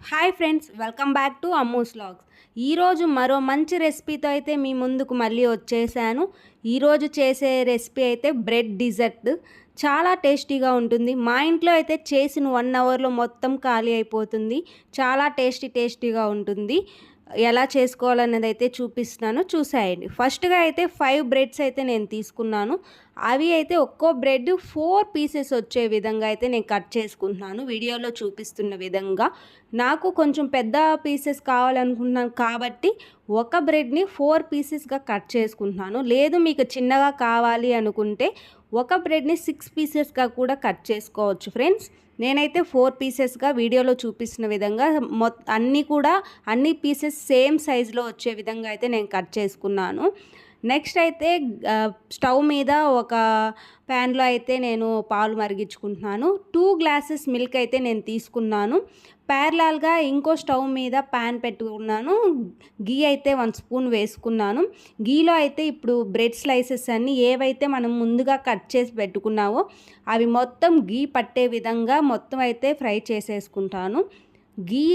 Hi friends, welcome back to Ammu's vlogs. ఈరోజు మరో మంచి రెసిపీతో అయితే మీ ముందుకు మళ్ళీ వచ్చేసాను. ఈరోజు చేసే రెసిపీ అయితే బ్రెడ్ డిజర్ట్. చాలా టేస్టీగా ఉంటుంది. మా ఇంట్లో అయితే చేసిన 1 అవర్లో మొత్తం ఖాళీ అయిపోతుంది. చాలా టేస్టీగా ఉంటుంది. ఎలా చేసుకోవాలనేది అయితే చూపిస్తున్నాను, చూసేయండి. ఫస్ట్గా అయితే 5 బ్రెడ్స్ అయితే నేను తీసుకున్నాను. అవి అయితే ఒక్కో బ్రెడ్ 4 పీసెస్ వచ్చే విధంగా అయితే నేను కట్ చేసుకుంటున్నాను, వీడియోలో చూపిస్తున్న విధంగా. నాకు కొంచెం పెద్ద పీసెస్ కావాలనుకుంటున్నాను కాబట్టి ఒక బ్రెడ్ని 4 పీసెస్గా కట్ చేసుకుంటున్నాను. లేదు మీకు చిన్నగా కావాలి అనుకుంటే ఒక బ్రెడ్ని 6 పీసెస్గా కూడా కట్ చేసుకోవచ్చు ఫ్రెండ్స్. నేనైతే 4 పీసెస్గా వీడియోలో చూపిస్తున్న విధంగా అన్ని పీసెస్ సేమ్ సైజులో వచ్చే విధంగా అయితే నేను కట్ చేసుకున్నాను. నెక్స్ట్ అయితే స్టవ్ మీద ఒక ప్యాన్లో అయితే నేను పాలు మరిగించుకుంటున్నాను. 2 గ్లాసెస్ మిల్క్ అయితే నేను తీసుకున్నాను. ప్యారలాల్గా ఇంకో స్టవ్ మీద ప్యాన్ పెట్టుకున్నాను. గీ అయితే 1 స్పూన్ వేసుకున్నాను. గీలో అయితే ఇప్పుడు బ్రెడ్ స్లైసెస్ అన్నీ ఏవైతే మనం ముందుగా కట్ చేసి పెట్టుకున్నావో అవి మొత్తం గీ పట్టే విధంగా మొత్తం అయితే ఫ్రై చేసేసుకుంటాను. గీ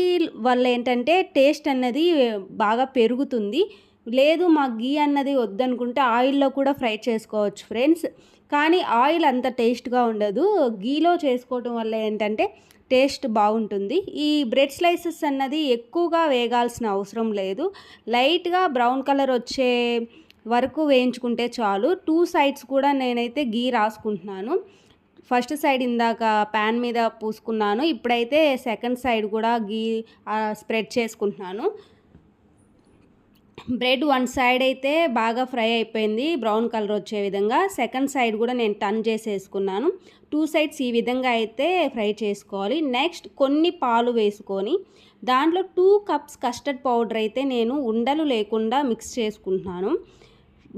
వల్ల ఏంటంటే టేస్ట్ అన్నది బాగా పెరుగుతుంది. లేదు మాకు గీ అన్నది వద్దనుకుంటే ఆయిల్లో కూడా ఫ్రై చేసుకోవచ్చు ఫ్రెండ్స్. కానీ ఆయిల్ అంత టేస్ట్గా ఉండదు. గీలో చేసుకోవటం వల్ల ఏంటంటే టేస్ట్ బాగుంటుంది. ఈ బ్రెడ్ స్లైసెస్ అన్నది ఎక్కువగా వేగాల్సిన అవసరం లేదు. లైట్గా బ్రౌన్ కలర్ వచ్చే వరకు వేయించుకుంటే చాలు. 2 సైడ్స్ కూడా నేనైతే గీ రాసుకుంటున్నాను. ఫస్ట్ సైడ్ ఇందాక ప్యాన్ మీద పూసుకున్నాను. ఇప్పుడైతే సెకండ్ సైడ్ కూడా గీ స్ప్రెడ్ చేసుకుంటున్నాను. బ్రెడ్ 1 సైడ్ అయితే బాగా ఫ్రై అయిపోయింది, బ్రౌన్ కలర్ వచ్చే విధంగా. సెకండ్ సైడ్ కూడా నేను టర్న్ చేసేసుకున్నాను. 2 సైడ్స్ ఈ విధంగా అయితే ఫ్రై చేసుకోవాలి. నెక్స్ట్ కొన్ని పాలు వేసుకొని దాంట్లో 2 కప్స్ కస్టర్డ్ పౌడర్ అయితే నేను ఉండలు లేకుండా మిక్స్ చేసుకుంటున్నాను.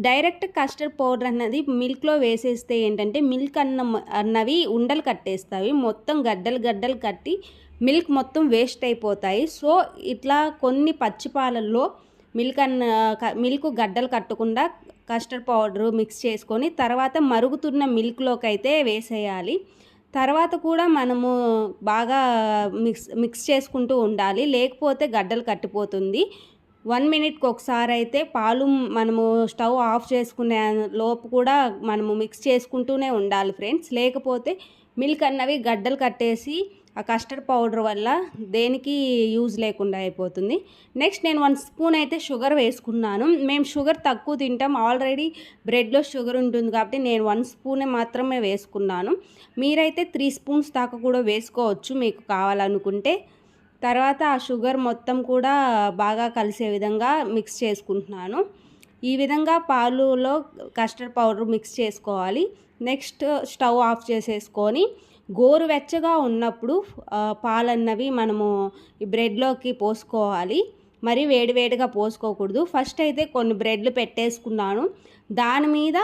డైరెక్ట్ కస్టర్డ్ పౌడర్ అన్నది మిల్క్లో వేసేస్తే ఏంటంటే మిల్క్ అన్నవి ఉండలు కట్టేస్తాయి, మొత్తం గడ్డలు కట్టి మిల్క్ మొత్తం వేస్ట్ అయిపోతాయి. సో ఇట్లా కొన్ని పచ్చిపాలల్లో మిల్క్ గడ్డలు కట్టకుండా కస్టర్డ్ పౌడరు మిక్స్ చేసుకొని తర్వాత మరుగుతున్న మిల్క్లోకి అయితే వేసేయాలి. తర్వాత కూడా మనము బాగా మిక్స్ చేసుకుంటూ ఉండాలి, లేకపోతే గడ్డలు కట్టిపోతుంది. 1 మినిట్కి ఒకసారి అయితే పాలు మనము స్టవ్ ఆఫ్ చేసుకునే లోపు కూడా మనము మిక్స్ చేసుకుంటూనే ఉండాలి ఫ్రెండ్స్. లేకపోతే మిల్క్ అన్నవి గడ్డలు కట్టేసి ఆ కస్టర్డ్ పౌడర్ వల్ల దేనికి యూజ్ లేకుండా అయిపోతుంది. నెక్స్ట్ నేను 1 స్పూన్ అయితే షుగర్ వేసుకున్నాను. మేము షుగర్ తక్కువ తింటాం, ఆల్రెడీ బ్రెడ్లో షుగర్ ఉంటుంది కాబట్టి నేను 1 స్పూనే మాత్రమే వేసుకున్నాను. మీరైతే 3 స్పూన్స్ దాకా కూడా వేసుకోవచ్చు మీకు కావాలనుకుంటే. తర్వాత ఆ షుగర్ మొత్తం కూడా బాగా కలిసే విధంగా మిక్స్ చేసుకుంటున్నాను. ఈ విధంగా పాలులో కస్టర్డ్ పౌడర్ మిక్స్ చేసుకోవాలి. నెక్స్ట్ స్టవ్ ఆఫ్ చేసేసుకొని గోరువెచ్చగా ఉన్నప్పుడు పాలన్నవి మనము ఈ బ్రెడ్లోకి పోసుకోవాలి. మరి వేడిగా పోసుకోకూడదు. ఫస్ట్ అయితే కొన్ని బ్రెడ్లు పెట్టేసుకున్నాను, దాని మీద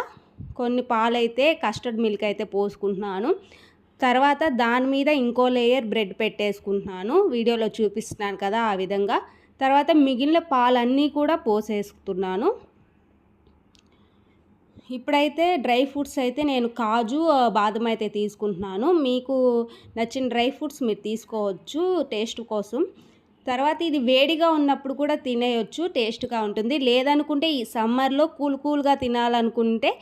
కొన్ని పాలైతే కస్టర్డ్ మిల్క్ అయితే పోసుకుంటున్నాను. తర్వాత దాని మీద ఇంకో లేయర్ బ్రెడ్ పెట్టేసుకుంటున్నాను, వీడియోలో చూపిస్తున్నాను కదా ఆ విధంగా. తర్వాత మిగిలిన పాలన్నీ కూడా పోసేసుకున్నాను. ఇప్పుడైతే డ్రై ఫ్రూట్స్ అయితే నేను కాజు, బాదం అయితే తీసుకుంటున్నాను. మీకు నచ్చిన డ్రై ఫ్రూట్స్ మీరు తీసుకోవచ్చు టేస్ట్ కోసం. తర్వాత ఇది వేడిగా ఉన్నప్పుడు కూడా తినేయొచ్చు, టేస్ట్గా ఉంటుంది. లేదనుకుంటే ఈ సమ్మర్లో కూల్గా తినాలనుకుంటే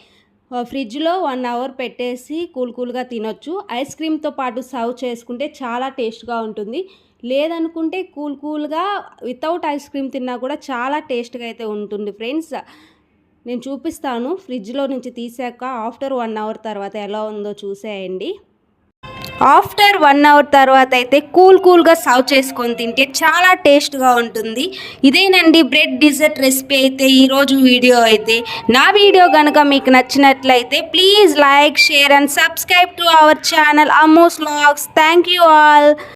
ఫ్రిడ్జ్లో 1 అవర్ పెట్టేసి కూల్గా తినొచ్చు. ఐస్ క్రీమ్తో పాటు సర్వ్ చేసుకుంటే చాలా టేస్ట్గా ఉంటుంది. లేదనుకుంటే కూల్గా వితౌట్ ఐస్ క్రీమ్ తిన్నా కూడా చాలా టేస్ట్గా అయితే ఉంటుంది ఫ్రెండ్స్. నేను చూపిస్తాను ఫ్రిడ్జ్లో నుంచి తీసాక ఆఫ్టర్ 1 అవర్ తర్వాత ఎలా ఉందో చూసేయండి. ఆఫ్టర్ 1 అవర్ తర్వాత అయితే కూల్గా సర్వ్ చేసుకొని తింటే చాలా టేస్ట్గా ఉంటుంది. ఇదేనండి బ్రెడ్ డిజర్ట్ రెసిపీ అయితే ఈరోజు వీడియో అయితే. నా వీడియో కనుక మీకు నచ్చినట్లయితే please like, share and subscribe to our channel Ammu's vlogs. Thank you all.